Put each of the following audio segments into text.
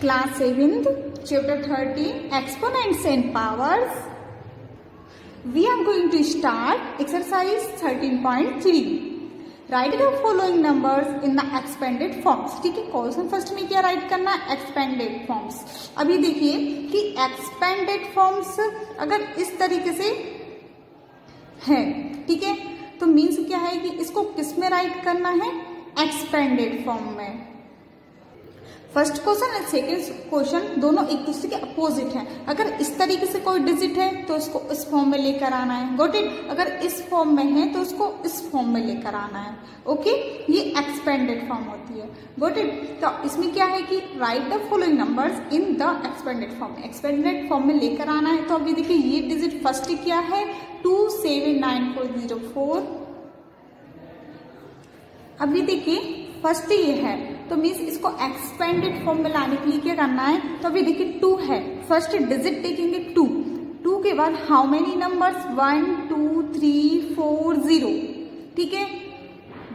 Class 7th, Chapter 13, Exponents and Powers. We are going to start exercise 13.3. Write the following numbers in the expanded forms. ठीक है, question first में क्या right करना है? Expanded forms. अभी देखिए कि एक्सपेंडेड फॉर्म्स अगर इस तरीके से है, ठीक है, तो मीन्स क्या है कि इसको किस में राइट करना है? एक्सपेंडेड फॉर्म में. First question and second question दोनों एक दूसरे के अपोजिट हैं. अगर इस तरीके से कोई डिजिट है तो इसको इस फॉर्म में लेकर आना है. Got it? अगर इस फॉर्म में है तो उसको इस फॉर्म में लेकर आना है. ओके, ये एक्सपेंडेड फॉर्म होती है. Got it? तो इसमें क्या है कि right the following numbers in the expanded form. Expanded form में लेकर आना है. तो अभी देखिए ये डिजिट फर्स्ट क्या है? 279404. अभी देखिए फर्स्ट ये है तो मीन्स इसको एक्सपेंडेड फॉर्म में लाने के लिए क्या करना है? तो अभी देखिए 2 है, फर्स्ट डिजिट देखेंगे 2. 2 के बाद हाउ मेनी नंबर्स? 1 2 3 4 0. ठीक है,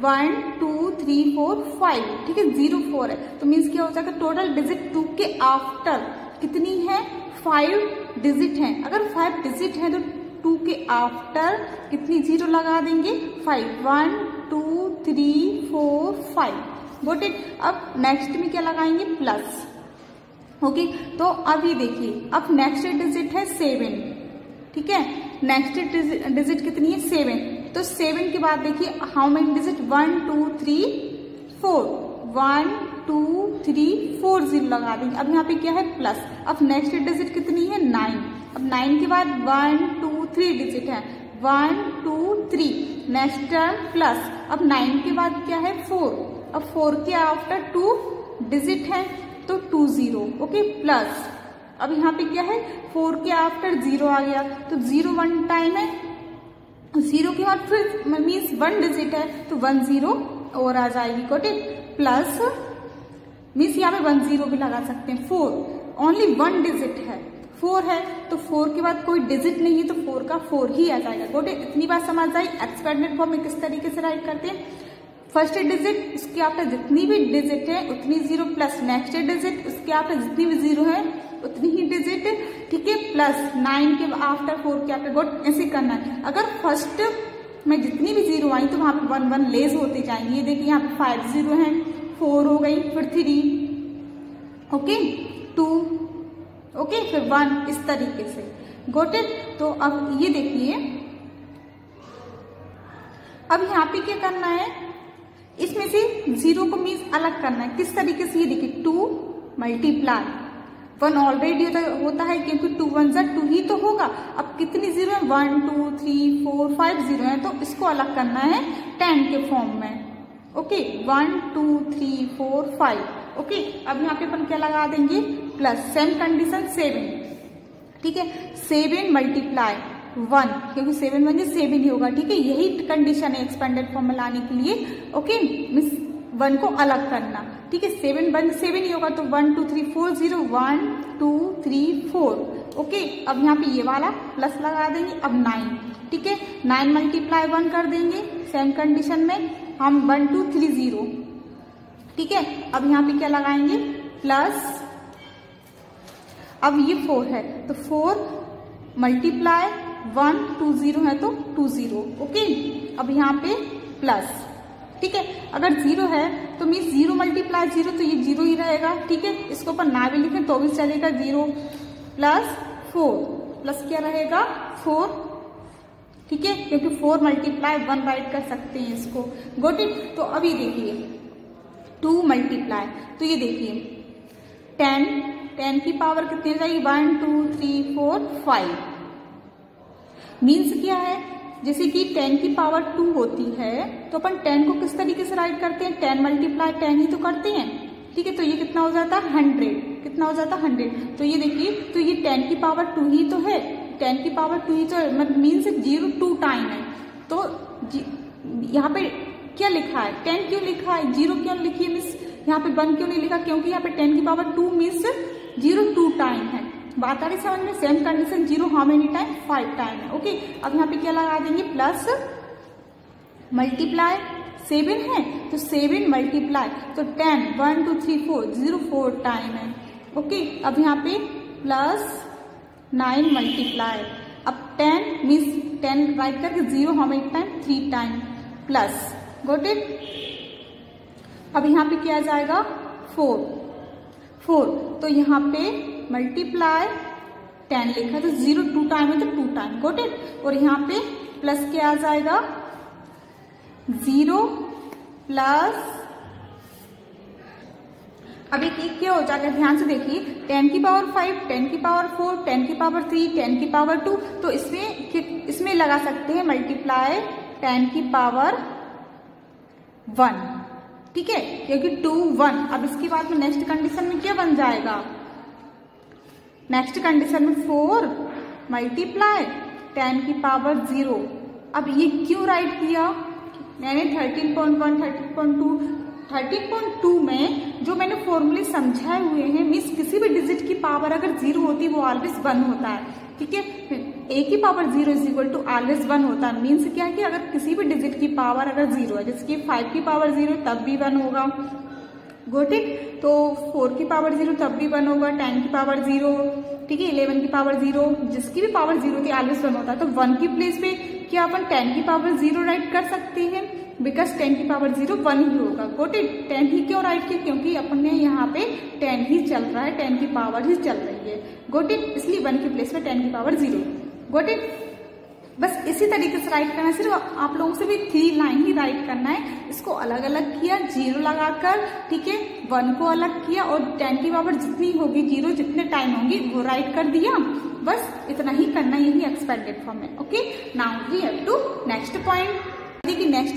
1 2 3 4 5. ठीक है, 0 4 है तो मीन्स क्या हो जाएगा? टोटल डिजिट 2 के आफ्टर कितनी है? 5 डिजिट है. अगर 5 डिजिट है तो 2 के आफ्टर कितनी जीरो लगा देंगे? 5. 1 2 3 4 5. Got it? अब नेक्स्ट में क्या लगाएंगे? प्लस. ओके, तो अभी देखिए अब नेक्स्ट डिजिट है 7. ठीक है, नेक्स्ट डिजिट कितनी है? 7. तो 7 के बाद देखिए हाउ मेनी डिजिट? 1 2 3 4. 1 2 3 4 0 लगा देंगे. अब यहाँ पे क्या है? प्लस. अब नेक्स्ट डिजिट कितनी है? 9. अब 9 के बाद 1 2 3 डिजिट है. 1 2 3. Next term plus. अब 9 के बाद क्या है? 4. अब 4 के आफ्टर 2 डिजिट है तो 2 0. Okay, plus. अब यहाँ पे क्या है? 4 के आफ्टर 0 आ गया तो 0 1 टाइम है. 0 के बाद फिर मीन्स 1 डिजिट है तो 1 0 और आ जाएगी. Got it? प्लस मीन्स यहाँ पे 1 0 भी लगा सकते हैं. 4 ओनली 1 डिजिट है, 4 है तो 4 के बाद कोई डिजिट नहीं है तो 4 का 4 ही आ जाएगा. Got it? इतनी बात समझ आई एक्सपेंडेड फॉर्म में किस तरीके से राइट करते हैं. फर्स्ट डिजिट उसके आफ्टर जितनी भी डिजिट है उतनी 0 प्लस नेक्स्ट डिजिट उसके आफ्टर जितनी भी 0 है उतनी ही डिजिट. ठीक है, प्लस 9 के आफ्टर 4 के आफ्टर. गॉट? ऐसे करना है. अगर फर्स्ट में जितनी भी 0 आई तो वहां पे 1 1 लेस होते जाएंगे. ये देखिए यहाँ पे 5 0 है, 4 हो गई, फिर 3. ओके, 2. ओके, फिर 1. इस तरीके से. Got it? तो अब ये देखिए अब यहाँ पे क्या करना है? इसमें से 0 को मीन्स अलग करना है. किस तरीके से? ये देखिए 2 मल्टीप्लाई 1 ऑलरेडी होता है क्योंकि 2 1 2 ही तो होगा. अब कितनी 0 है? 1 2 3 4 5 0 है तो इसको अलग करना है 10 के फॉर्म में. ओके, 1 2 3 4 5. ओके, अब यहाँ पे अपन क्या लगा देंगे? प्लस. Same condition 7. ठीक है, 7 मल्टीप्लाई 1 क्योंकि 7 1 7 ही होगा. ठीक है, यही कंडीशन है एक्सपेंडेड फॉर्म में लाने के लिए. ओके, मीन्स 1 को अलग करना. ठीक है, 7 1 7 ही होगा तो 1 2 3 4 0. 1 2 3 4. ओके, अब यहाँ पे ये वाला प्लस लगा देंगे. अब 9. ठीक है, 9 मल्टीप्लाई 1 कर देंगे सेम कंडीशन में हम 1 2 3 0. ठीक है, अब यहाँ पे क्या लगाएंगे? प्लस. अब ये 4 है तो 4 मल्टीप्लाई 1 2 0 है तो 2 0. ओके, अब यहाँ पे प्लस. ठीक है, अगर 0 है तो मीन्स 0 मल्टीप्लाई 0 तो ये 0 ही रहेगा. ठीक है, इसको अपन ना भी लिखें तो भी चलेगा. 0 प्लस 4 प्लस क्या रहेगा? 4. ठीक है, क्योंकि 4 मल्टीप्लाई 1 राइट कर सकते हैं इसको. Got it? तो अभी देखिए 2 मल्टीप्लाई तो ये देखिए 10 की पावर कितनी हो जाएगी? 1 2 3 4 5. मीन्स क्या है? जैसे कि 10 की पावर 2 होती है तो अपन 10 को किस तरीके से राइट करते हैं? 10 मल्टीप्लाई 10 ही तो करते हैं. ठीक है, तो ये कितना हो जाता है? 100. कितना हो जाता है? 100. तो ये देखिए तो ये 10 की पावर 2 ही तो है. 10 की पावर 2 ही तो है मीन्स 0 2 टाइम है. तो यहाँ पे क्या लिखा है? 10 क्यों लिखा है? 0 क्यों लिखी है? मीन्स यहाँ पे 1 क्यों नहीं लिखा? क्योंकि यहाँ पे 10 की पावर 2 मीन्स 0 2 टाइम है. बात आ रही समझ में? Same condition 0 how many time? 5 time है. ओके, अब यहाँ पे क्या लगा देंगे? प्लस मल्टीप्लाई 7 है तो 7 मल्टीप्लाई तो 10 1 2 3 4 0 4 टाइम है. ओके, अब यहाँ पे प्लस 9 मल्टीप्लाई, अब 10 मीन्स 10 राइट करके 0 how many time 3 time plus, got it. अब यहाँ पे क्या जाएगा 4, तो यहाँ पे मल्टीप्लाई 10 लिखा तो 0 2 टाइम है तो 2 टाइम, गॉट इट। और यहाँ पे प्लस क्या आ जाएगा 0 प्लस, अब एक क्या हो जाएगा ध्यान से देखिए, 10 की पावर 5, 10 की पावर 4, 10 की पावर 3, 10 की पावर 2, तो इसमें लगा सकते हैं मल्टीप्लाई 10 की पावर 1, ठीक है, क्योंकि 2 1। अब इसके बाद में नेक्स्ट कंडीशन में क्या बन जाएगा, नेक्स्ट कंडीशन में 4 मल्टीप्लाई 10 की पावर 0। अब ये क्यों राइट किया, मैंने 13.1, 13.2 में जो मैंने फॉर्मूले समझाए हुए हैं, मीन्स किसी भी डिजिट की पावर अगर 0 होती है वो ऑलवेज 1 होता है, ठीक है। a की power 0 is equal to always 1 होता है, मीन्स क्या है कि अगर किसी भी डिजिट की पावर अगर 0 है, जैसे कि 5 की पावर 0 तब भी 1 होगा, गॉट इट। तो 4 की पावर 0 तब भी 1 होगा, 10 की पावर 0, ठीक है, 11 की पावर 0, जिसकी भी पावर 0 होती है ऑलवेज 1 होता है। तो 1 की प्लेस पे क्या अपन 10 की पावर 0 राइट कर सकते हैं, बिकॉज 10 की पावर 0 1 ही होगा, गॉट इट। 10 ही क्यों राइट किया, क्योंकि अपन ने यहाँ पे 10 ही चल रहा है, 10 की पावर ही चल रही है, गॉट इट, इसलिए 1 की प्लेस में 10 की पावर 0, गॉट इट। बस इसी तरीके से राइट करना है, सिर्फ आप लोगों से भी 3 लाइन ही राइट करना है, इसको अलग अलग किया 0 लगाकर, ठीक है, 1 को अलग किया और 10 की पावर जितनी होगी 0 जितने टाइम होंगी वो राइट कर दिया, बस इतना ही करना, यही एक्सपेंडेड फॉर्म है, okay. Now we have to next point, देखिए नेक्स्ट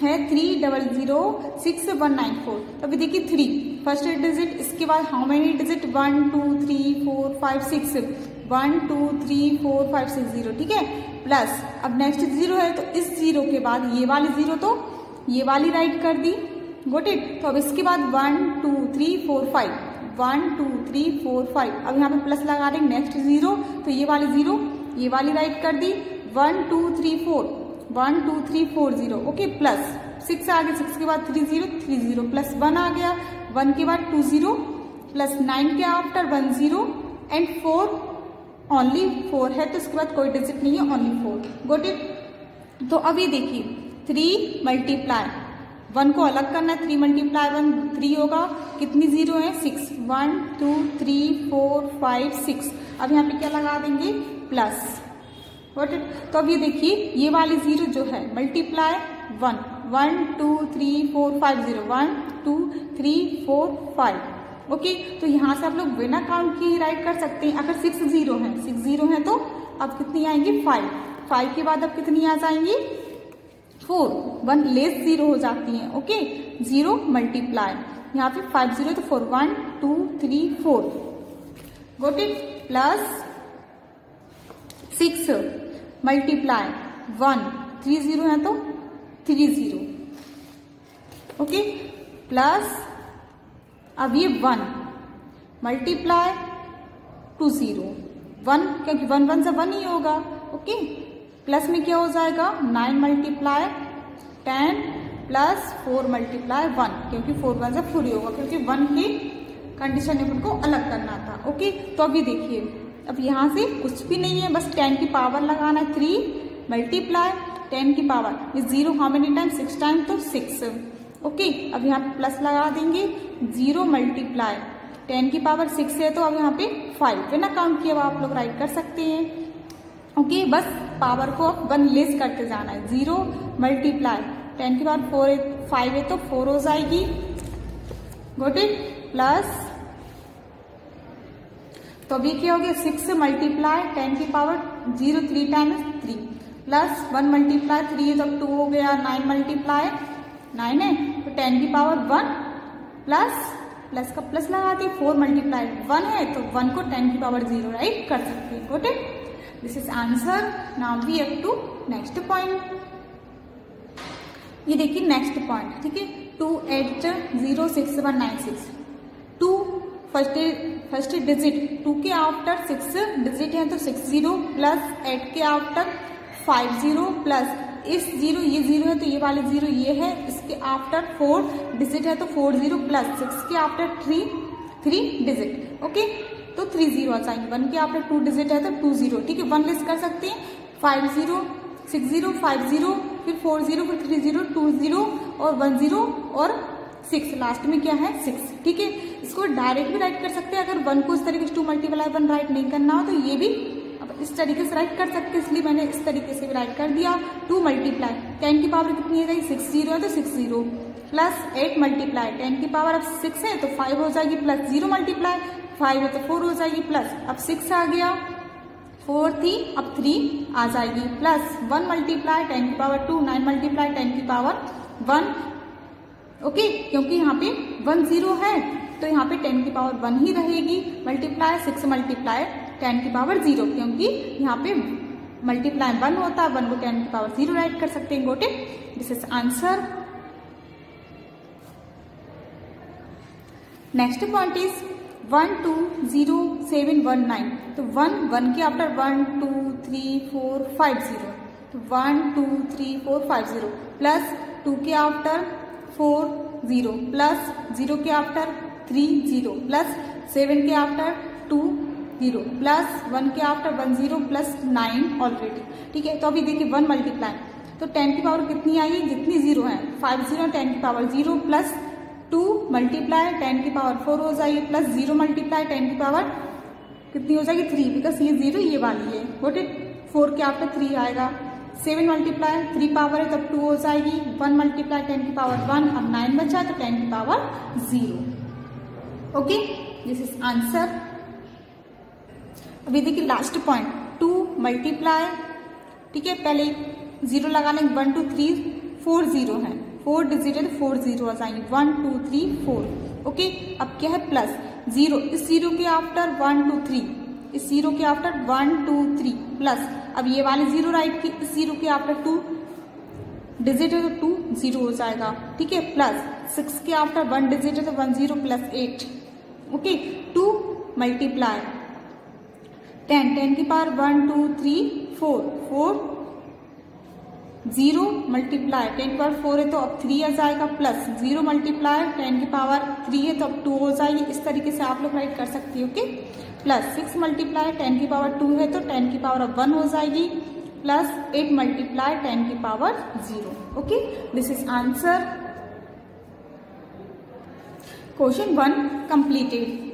है 3006194। अभी देखिए 3 फर्स्ट डिजिट, इसके बाद हाउ मेनी डिजिट 1 2 3 4 5 6, 1 2 3 4 5 6 0, ठीक है, प्लस अब नेक्स्ट 0 है तो इस 0 के बाद ये वाली 0 तो ये वाली राइट कर दी, गॉट इट। तो अब इसके बाद 1 2 3 4 5, 1 2 3 4 5, अब यहाँ पे प्लस लगा देंगे, नेक्स्ट 0 तो ये वाली 0 ये वाली राइट कर दी, 1 2 3 4, 1 2 3 4 0, ओके, प्लस 6 आ गया, 6 के बाद 3 0 3 0 प्लस 1 आ गया, 1 के बाद 2 0 प्लस 9 के आफ्टर 1 0 एंड 4 ओनली 4 है तो इसके बाद कोई डिजिट नहीं है, ओनली 4, गॉट इट। तो अब ये देखिए 3 मल्टीप्लाई 1 को अलग करना है, 3 मल्टीप्लाई 1 3 होगा, कितनी 0 है 6, 1 2 3 4 5 6, अब यहाँ पे क्या लगा देंगे प्लस, गॉट इट। तो अब ये देखिए ये वाली 0 जो है मल्टीप्लाई 1 1 2 3 4 5 0, 1 2 3 4 5, ओके। तो यहाँ से आप लोग बिना काउंट किए ही राइट कर सकते हैं। अगर 6 0 है, 6 0 है तो अब कितनी आएंगी 5 के बाद अब कितनी आ जाएंगी 4, 1 लेस 0 हो जाती है, ओके। 0 मल्टीप्लाई यहाँ पे 5 0 तो 4, 1 2 3 4, गॉट इट, प्लस 6 मल्टीप्लाई 1 3 0 है तो 3 0, ओके, प्लस अब ये 1 मल्टीप्लाई 2 0, 1 क्योंकि 1 1 से 1 ही होगा, ओके, प्लस में क्या हो जाएगा 9 मल्टीप्लाई 10 प्लस 4 मल्टीप्लाई 1, क्योंकि 4 1 से 4 ही होगा, क्योंकि 1 की कंडीशन को अलग करना था, ओके। तो अभी देखिए अब यहाँ से कुछ भी नहीं है, बस 10 की पावर लगाना है, 3 मल्टीप्लाई 10 की power 0 how many time 6 time तो 6, ओके। अब यहाँ पे प्लस लगा देंगे, 0 मल्टीप्लाई 10 की पावर 6 है तो अब यहाँ पे 5 बिना काउंट किए आप लोग राइट कर सकते हैं, ओके। बस पावर को 1 लेस करते जाना है, 0 मल्टीप्लाई 10 की पावर 4 5 है तो 4 हो जाएगी, गॉट इट, प्लस तो अभी क्या हो गया 6 मल्टीप्लाई 10 की पावर 0 3 टाइम्स 3 प्लस 1 मल्टीप्लाई 3 है तो 2 हो गया, 9 मल्टीप्लाई 9 है तो 10 की पावर 1 प्लस का प्लस लगाते 4 मल्टीप्लाई 1 है तो 1 को 10 की पावर 0 राइट कर सकते हैं, got it. This is answer. Now we have to next point, ये देखिए नेक्स्ट पॉइंट, ठीक है, 2 8 0 6 1 9 6, 2 फर्स्ट डिजिट 2 के आफ्टर 6 डिजिट है तो 6 0 प्लस 8 के आफ्टर 5 0 प्लस इस 0 ये 0 है तो ये वाले 0 ये है, इसके आफ्टर 4 डिजिट है तो 4 0 प्लस 6 के आफ्टर 3 3 डिजिट। ओके, तो 3 0 आ जाएंगे। 1 के आफ्टर 2 डिजिट है तो 2 0, ठीक है। 1 लिस्ट कर सकते हैं, 5 0 6 0 5 0, फिर 4 0, फिर 3 0 2 0 और 1 0 और 6, लास्ट में क्या है 6, ठीक है। इसको डायरेक्ट भी राइट कर सकते हैं, अगर 1 को इस तरीके से 2 मल्टीप्लाई 1 राइट नहीं करना हो तो ये भी अब इस तरीके से राइट कर सकते हैं, इसलिए मैंने इस तरीके से भी राइट कर दिया। 2 मल्टीप्लाई 10 की पावर कितनी है, 6 0 है तो 6 0 प्लस 8 मल्टीप्लाई 10 की पावर अब 6 है तो 5 हो जाएगी, प्लस 0 मल्टीप्लाई 5 है तो 4 हो जाएगी, प्लस अब 6 आ गया, 4 थी अब 3 आ जाएगी, प्लस 1 मल्टीप्लाई 10 की पावर 2, 9 मल्टीप्लाई 10 की पावर 1। ओके, क्योंकि यहाँ पे 1 0 है तो यहाँ पे 10 की पावर 1 ही रहेगी, मल्टीप्लाई 6 मल्टीप्लाई 10 की पावर 0, क्योंकि यहाँ पे मल्टीप्लाई 1 होता है, 1 को 10 की पावर 0 राइट कर सकते हैं। Got it, this is answer. Next point is 1 2 0 7 1 9, तो 1 के आफ्टर 1 2 3 4 5 0, तो 1 2 3 4 5 0 प्लस 2 के आफ्टर 4 0 प्लस 0 के आफ्टर 3 0 प्लस 7 के आफ्टर 2 0 प्लस 1 के आफ्टर 1 0 प्लस 9 ऑलरेडी, ठीक है। तो अभी देखिए 1 मल्टीप्लाई तो 10 की पावर कितनी आई, जितनी 0 है 5 0, 10 की पावर 0 प्लस 2 मल्टीप्लाई 10 की पावर 4 हो जाएगी, प्लस 0 मल्टीप्लाई 10 की पावर कितनी हो जाएगी 3, बिकॉज ये 0 ये वाली है। गोट इट, 4 के आफ्टर 3 आएगा, 7 मल्टीप्लाई 3 पावर है तब 2 हो जाएगी, 1 मल्टीप्लाई 10 की पावर 1, अब 9 बचा तो 10 की power 0। Okay, this is answer. अभी देखिए लास्ट पॉइंट 2 मल्टीप्लाई, ठीक है, पहले 0 लगा लेंगे, 1 2 3 4 0 है, 4 डिजिट है तो 4 0 आ जाएंगे, 1 2 3 4। ओके, अब क्या है प्लस 0, इस 0 के आफ्टर 1 2 3, इस 0 के आफ्टर 1 2 3 प्लस अब ये वाले 0 राइट की, इस 0 के आफ्टर 2 डिजिट है तो 2 0 हो जाएगा, ठीक है, प्लस 6 के आफ्टर 1 डिजिट है तो 1 0 प्लस 8। ओके, 2 मल्टीप्लाई 10 की पावर 1 2 3 4 4 0 मल्टीप्लाई 10 की पावर 4 है तो अब 3 आ जाएगा, प्लस 0 मल्टीप्लाई 10 की पावर 3 है तो अब 2 हो जाएगी। इस तरीके से आप लोग राइट कर सकती हो। ओके, प्लस 6 मल्टीप्लाई 10 की पावर 2 है तो 10 की पावर अब 1 हो जाएगी, प्लस 8 मल्टीप्लाई 10 की power 0। Okay, this is answer. Question 1 completed.